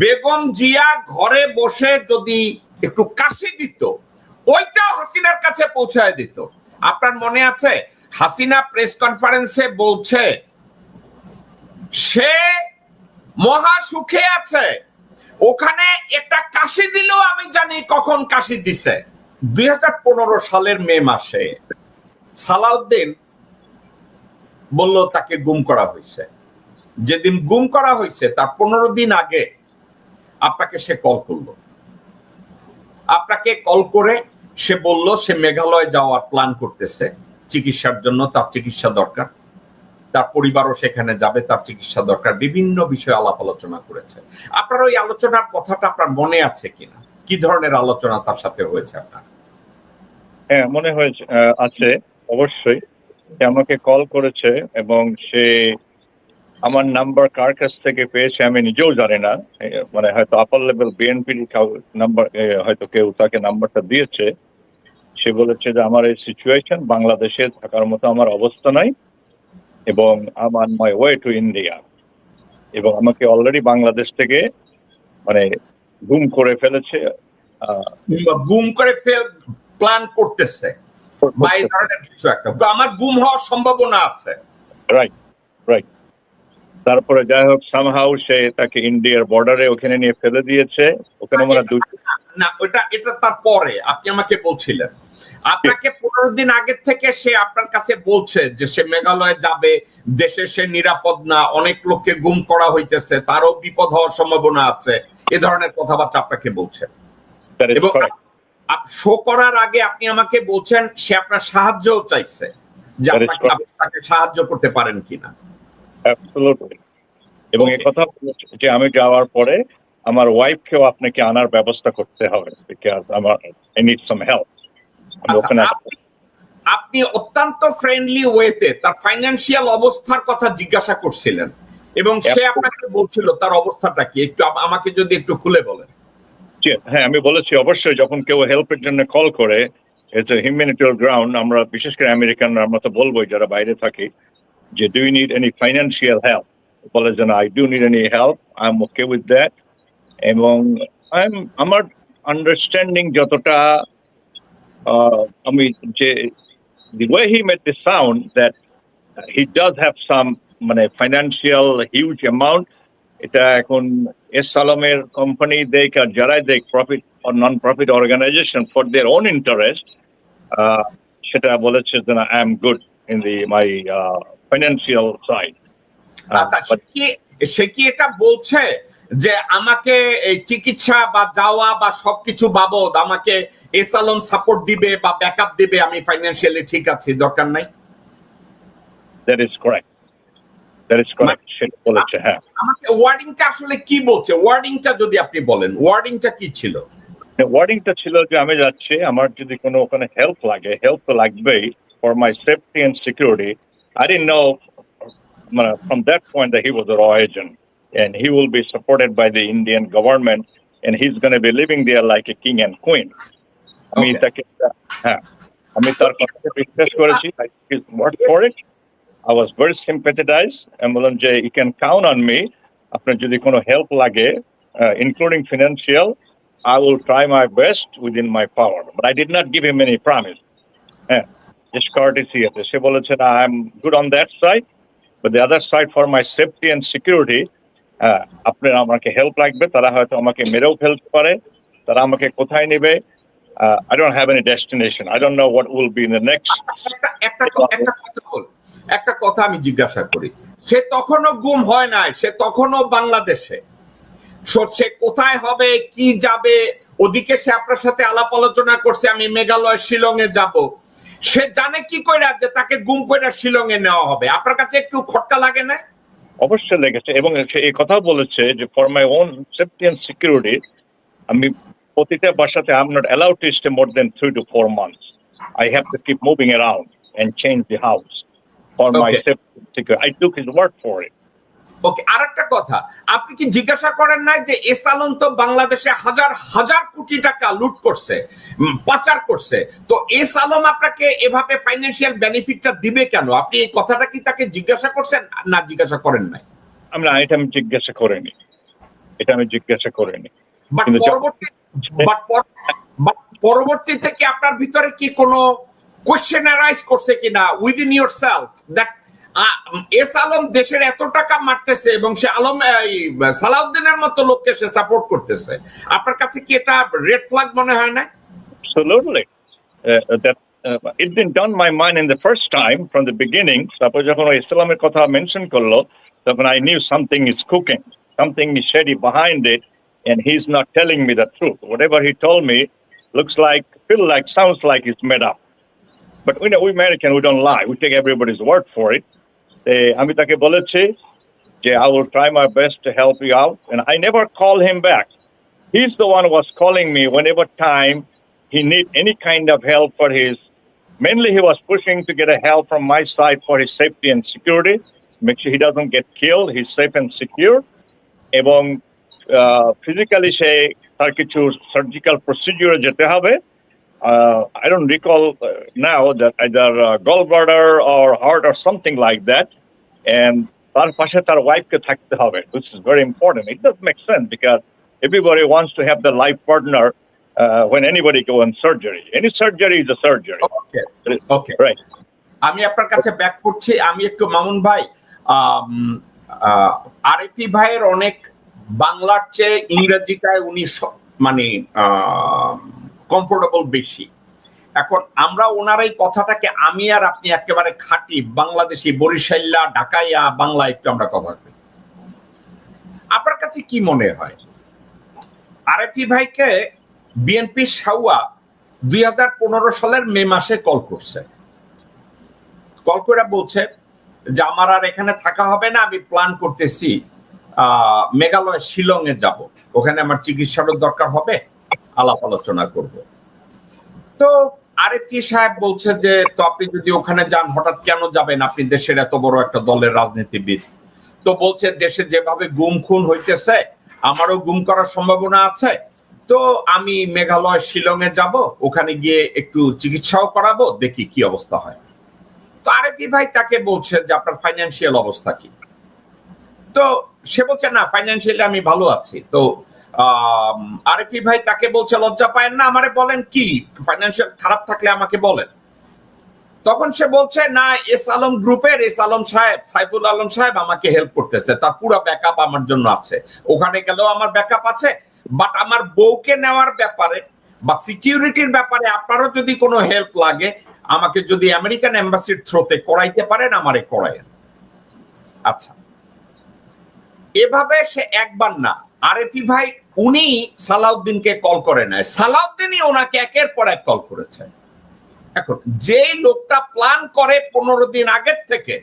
বেগম জিয়া ঘরে বসে যদি একটু কাশি দিত, ওইটা হাসিনার কাছে পৌঁছায় দিত। আপনার মনে আছে হাসিনা প্রেস কনফারেন্সে বলছে সে মহা সুখে আছে, ওখানে একটা কাশি দিলেও আমি জানি কখন কাশি দিছে। 2015 সালের মে মাসে সালাউদ্দিন বলল তাকে গুম করা হয়েছে। যেদিন গুম করা হয়েছে তার 15 দিন আগে আপনাকে সে কল করলো। আপনাকে কল করে সে বলল সে মেঘালয় যাওয়ার প্ল্যান করতেছে চিকিৎসার জন্য, তার চিকিৎসা দরকার, তার পরিবারও সেখানে যাবে, তার চিকিৎসা দরকার, বিভিন্ন বিষয়ে আলাপ আলোচনা করেছে। আপনার ওই আলোচনার কথাটা আপনার মনে আছে কিনা? কি ধরনের আলোচনা তার সাথে হয়েছে আপনার? হ্যাঁ, মনে হয়েছে, আছে অবশ্যই। সে আমাকে কল করেছে এবং সে আমার নাম্বার কার কাছ থেকে পেয়েছে আমি নিজেও জানি না। মানে হয়তো আপার লেভেল বিএনপির নাম্বার, হয়তো কেউ তাকে নাম্বারটা দিয়েছে। সে বলেছে যে আমার এই সিচুয়েশন, বাংলাদেশে থাকার মতো আমার অবস্থা নাই এবং I on my way to India, এবং আমাকে অলরেডি বাংলাদেশ থেকে মানে গুম করে ফেলেছে, গুম করে প্ল্যান করতেছে বা এই ধরনের কিছু একটা, আমার গুম হওয়ার সম্ভাবনা আছে। Right right. তারপরে যাই হোক সামহাউ সে তাকে ইন্ডিয়ার বর্ডারে ওখানে নিয়ে ফেলে দিয়েছে। ওখানে মনে না, এটা তার পরে আপনি আমাকে বলছিলেন, আপনাকে 15 দিন আগে থেকে সে আপনার কাছে বলছে যে সে মেঘালয়ে যাবে, দেশে সে নিরাপদ না, অনেক লোককে গুম করা হইতেছে, তারও বিপদ হওয়ার সম্ভাবনা আছে, এ ধরনের কথাবার্তা আপনাকে বলছে। এবং শো করার আগে আপনি আমাকে বলছেন সে আপনার সাহায্যও চাইছে, যে আপনি তাকে সাহায্য করতে পারেন কিনা। অ্যাবসলিউটলি। এবং এই কথা যে আমি যাওয়ার পরে আমার ওয়াইফকেও আপনাকে আনার ব্যবস্থা করতে হবে, বিকজ আমার আই নিড সাম হেল্প। আপনি অত্যন্ত ফ্রেন্ডলি ওয়েতে তার ফাইন্যান্সিয়াল অবস্থার কথা জিজ্ঞাসা করছিলেন এবং সে আপনাকে বলছিল তার অবস্থাটা কি, একটু আমাকে যদি একটু খুলে বলেন। হ্যাঁ, আমি বলেছি অবশ্যই যখন কেউ হেল্পের জন্য কল করে, ইটস এ হিউম্যানিটেরিয়ান গ্রাউন্ড, আমরা বিশেষ করে আমেরিকানরা আমরা তো বলবোই যারা বাইরে থাকি যে do you need any financial help, বলে যে I do need any help, I am okay with that. এবং আমার আন্ডারস্ট্যান্ডিং যতটা আমি যে the way he made the sound that he does have some মানে financial huge amount, এটা এখন এস আলমের কোম্পানি দেখ আর যারাই দেখ profit or non-profit organization for their own interest, সেটা বলেছে যে I am good in my financial side. সে কি এটা বলছে যে আমাকে এই চিকিৎসা বা যাওয়া বা সবকিছু বাবদ আমাকে এস আলম সাপোর্ট দিবে বা ব্যাকআপ দিবে, আমি ফাইন্যান্সিয়ালি ঠিক আছি, দরকার নাই? That is correct. That is correct. সেটা বলেছে। হ্যাঁ, আমাকে ওয়ার্ডিংটা আসলে কি বলছে, ওয়ার্ডিংটা যদি আপনি বলেন, ওয়ার্ডিংটা কি ছিল? ওয়ার্ডিংটা ছিল যে আমি যাচ্ছি, আমার যদি কোনো ওখানে হেল্প লাগে, হেল্প তো লাগবেই for my safety and security. I didn't know from that point that he was a raw agent and he will be supported by the Indian government and he's going to be living there like a king and queen. আমি তাকে আমি তার কথা বিশ্বাস করেছি, his word for it. I was very sympathized and বললাম যে you can count on me, আপনার যদি কোনো হেল্প লাগে including financial, I will try my best within my power. But I did not give him any promise. Just courtesy. সে বলেছে I am good on that side, but the other side for my safety and security, আপনার আমাকে help লাগবে, তারা হয়তো আমাকে মেরেও ফেলতে পারে, তারা আমাকে কোথায় নেবে, I don't have any destination. I don't know what will be in the next. একটা কথা আমি জিজ্ঞাসা করি, সে তখনও গুম হয় নাই, সে তখনও বাংলাদেশে, সে কোথায় হবে, কি যাবে, ওদিকে সে আপনার সাথে আলাপ আলোচনা করছে আমি মেঘালয় শিলং এ যাব, সে জানে কি কইরা যে তাকে গুম কইরা শিলং এ নেওয়া হবে? আপনার কাছে একটু খটকা লাগে না? অবশ্যই লেগেছে, এবং সে এই কথা বলেছে যে for my own safety and security আমি প্রতিটা বাসাতে I am not allowed to stay more than 3 to 4 months. I have to keep moving around and change the house for my safety and security. I took his word for it. ওকে, আরেকটা কথা, আপনি কি জিজ্ঞাসা করেন না যে S Alam তো বাংলাদেশে হাজার হাজার কোটি টাকা লুট করছে, পাচার করছে, তো এস আলম আপনাকে এভাবে ফাইন্যান্সিয়াল বেনিফিটটা দিবে কেন? আপনি এই কথাটা কি তাকে জিজ্ঞাসা করছেন না জিজ্ঞাসা করেন নাই? আমি এটা জিজ্ঞাসা করিনি। এটা আমি জিজ্ঞাসা করিনি। বাট কিন্তু পরবর্তীতে কি আপনার ভিতরে কি কোনো কোয়েশ্চেন অ্যারাইজ করছে কিনা within your self that S Alam দেশের এত টাকা মারতেছে এবং সে আলম সালাউদ্দিনের মতো লোককে সে সাপোর্ট করতেছে, আপনার কাছে কি এটা রেড ফ্ল্যাগ মনে হয় না? Absolutely. That it didn't dawn my mind in the first time from the beginning. Suppose যখন ইসলামের কথা মেনশন করলো, তখন I knew something is cooking, something is shady behind it, and he's not telling me the truth. Whatever he told me looks like, sounds like it's made up. But we American, we don't lie. We take everybody's word for it. আমি তাকে বলেছি যে I will try my best to help you out, and I never call him back. He's the one who was calling me whenever time he need any kind of help for his. Mainly, he was pushing to get a help from my side for his safety and security. Make sure he doesn't get killed. He's safe and secure. এবং physically সে তার কিছু surgical procedure যেতে হবে. I don't recall now that either gallbladder or heart or something like that. And তার পাশে তার wife-কে থাকতে হবে, which is very important. It does make sense because everybody wants to have the life partner when anybody go on surgery. Any surgery is a surgery. Okay. Right. আমি আপনার কাছে back করছি। আমি একটু মামুন ভাই, আরিফি ভাইয়ের অনেক বাংলার চেয়ে ইংরেজিটায় উনি মানে কমফোর্টেবল বেশি। এখন আমরা ওনার এই কথাটাকে আমি আর আপনি একেবারে খাঁটি বাংলাদেশি বরিশাল্লা ঢাকাইয়া বাংলা একটু আমরা কথা কই। আপনার কাছে কি মনে হয় আরিফি ভাইকে বিএনপি সাউয়া 2015 সালের মে মাসে কল করছে, কল করে বলছে যে আমার আর এখানে থাকা হবে না, আমি প্ল্যান করতেছি মেঘালয় শিলংয়ে যাব, ওখানে আমার চিকিৎসারও দরকার হবে, আলাপ আলোচনা করব। তো আরিফি সাহেব বলছে যে তো আপনি যদি ওখানে যান হঠাৎ কেন যাবেন, আপনি দেশের এত বড় একটা দলের রাজনীতিবিদ। তো বলছে দেশে যেভাবে গুম খুন হইতেছে আমারও গুম করার সম্ভাবনা আছে, তো আমি মেঘালয় শিলংয়ে যাব, ওখানে গিয়ে একটু চিকিৎসাও করাবো, দেখি কি অবস্থা হয়। তো আরিফি ভাই তাকে বলছে যে আপনার ফাইন্যান্সিয়াল অবস্থা কি? তো সে বলছে না ফাইন্যান্সিয়ালি আমি ভালো আছি। তো আরিফি ভাই তাকে বলছে লজ্জা পায় না, আমারে বলেন কি ফাইন্যান্সিয়াল খারাপ থাকলে আমাকে বলেন। তখন সে বলছে না এস আলম গ্রুপের এস আলম সাহেব, সাইফুল আলম সাহেব আমাকে হেল্প করতেছে, তার পুরো ব্যাকআপ আমার জন্য আছে, ওখানে গেলেও আমার ব্যাকআপ আছে, বাট আমার বউকে নেওয়ার ব্যাপারে বা সিকিউরিটির ব্যাপারে আপনারও যদি কোনো হেল্প লাগে আমাকে যদি আমেরিকান এম্বাসির থ্রুতে করাইতে পারেন আমারে করাইয়েন। আচ্ছা, এভাবে সে একবার না, আরিফি ভাই উনি সালাউদ্দিনকে কল করে নেয়, সালাউদ্দিনই ওনাকে একের পর এক কল করেছে। এখন যে লোকটা প্ল্যান করে 15 দিন আগের থেকে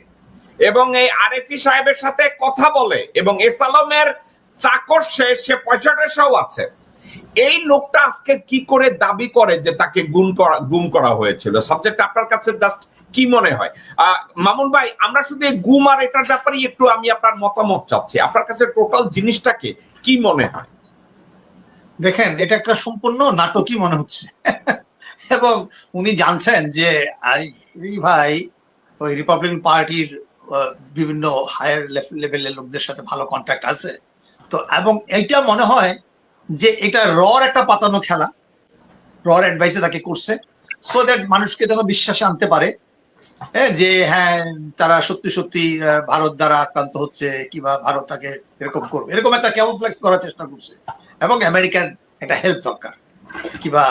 এবং এই আরিফি সাহেবের সাথে কথা বলে এবং এস আলমের চাকর সে পয়সাটাও আছে, এই লোকটা আজকে কি করে দাবি করে যে তাকে গুম করা হয়েছিল? সাবজেক্ট আপনার কাছে জাস্ট কি মনে হয় মামুন ভাই? আমরা শুধু গুম আর এটার ব্যাপারে একটু আমি আপনার মতামত চাচ্ছি, আপনার কাছে টোটাল জিনিসটাকে কি মনে হয়? দেখেন, এটা একটা সম্পূর্ণ নাটকই মনে হচ্ছে এবং উনি জানছেন যে আরিফি ভাই ওই রিপাবলিকান পার্টির বিভিন্ন হায়ার লেভেলের লোকদের সাথে ভালো কন্ট্যাক্ট আছে। তো এবং এইটা মনে হয় যে এটা রর একটা পাতানো খেলা, রর অ্যাডভাইসে তাকে করছে সো দ্যাট মানুষকে যেন বিশ্বাসে আনতে পারে যে হ্যাঁ তারা সত্যি সত্যি ভারত দ্বারা আক্রান্ত হচ্ছে কিংবা ভারত তাকে এরকম করবে, এরকম একটা ক্যামোফ্লেক্স করার চেষ্টা করছে। এবং আমেরিকান একটা হেল্প দরকার কিংবা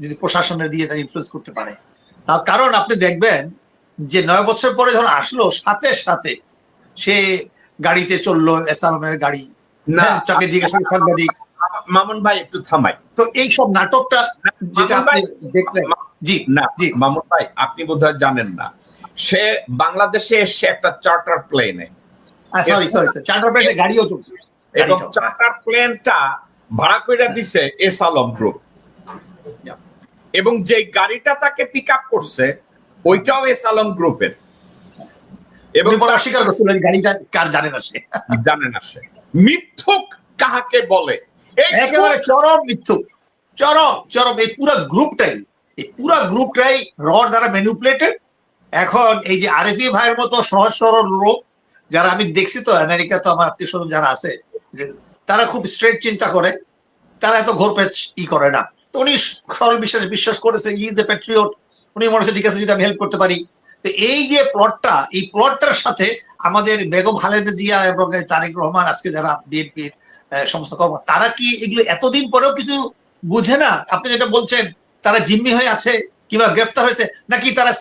যদি প্রশাসনের দিয়ে তারা ইনফ্লুয়েন্স করতে পারে। তার কারণ আপনি দেখবেন যে 9 বছর পরে যখন আসলো সাথে সাথে সে গাড়িতে চললো, এস আলমের গাড়ি, চাকে জিজ্ঞাসা সাংবাদিক। মামুন ভাই একটু থামাই তো এই সব নাটকটা যেটা আপনি দেখলেন। জি না জি মামুন ভাই, আপনি বোধহয় জানেন না, সে বাংলাদেশে এসে একটা চার্টার প্লেনে, সরি চার্টার প্লেনে গাড়িও চলছে, এবং চার্টার প্লেনটা ভাড়া করে দিছে এস আলম গ্রুপ, এবং যে গাড়িটা তাকে পিক আপ করছে ওইটাও এস আলম গ্রুপের। এবং অস্বীকার করছিল গাড়িটা কার জানে না, সে জানে না। সে মিথ্যুক কাহাকে বলে, একেবারে চরম মিথ্যুক, চরম চরম। এই পুরো গ্রুপটাই রড দ্বারা ম্যানিপুলেটেড। এখন এই যে আরিফি ভাইয়ের মতো সহজ সরল লোক যারা আমি দেখছি, তো আমেরিকা তো আমার আত্মীয় স্বজন যারা আছে, যে তারা খুব স্ট্রেট চিন্তা করে, তারা এত ঘোরপেচ করে না। তো উনি সরল বিশ্বাস করেছে, ই ইজ এ প্যাট্রিয়ট, উনি মনে হচ্ছে ঠিক আছে যদি আমি হেল্প করতে পারি। তো এই যে প্লটটা, এই প্লটটার সাথে আমাদের বেগম খালেদা জিয়া এবং তারেক রহমান আজকে যারা বিএনপির সমস্ত কর্ম, তারা কি এগুলো এতদিন পরেও কিছু বুঝে না? আপনি যেটা বলছেন তারা জিম্মি হয়ে আছে কিংবা গ্রেফতার হয়েছে, নাকি তারা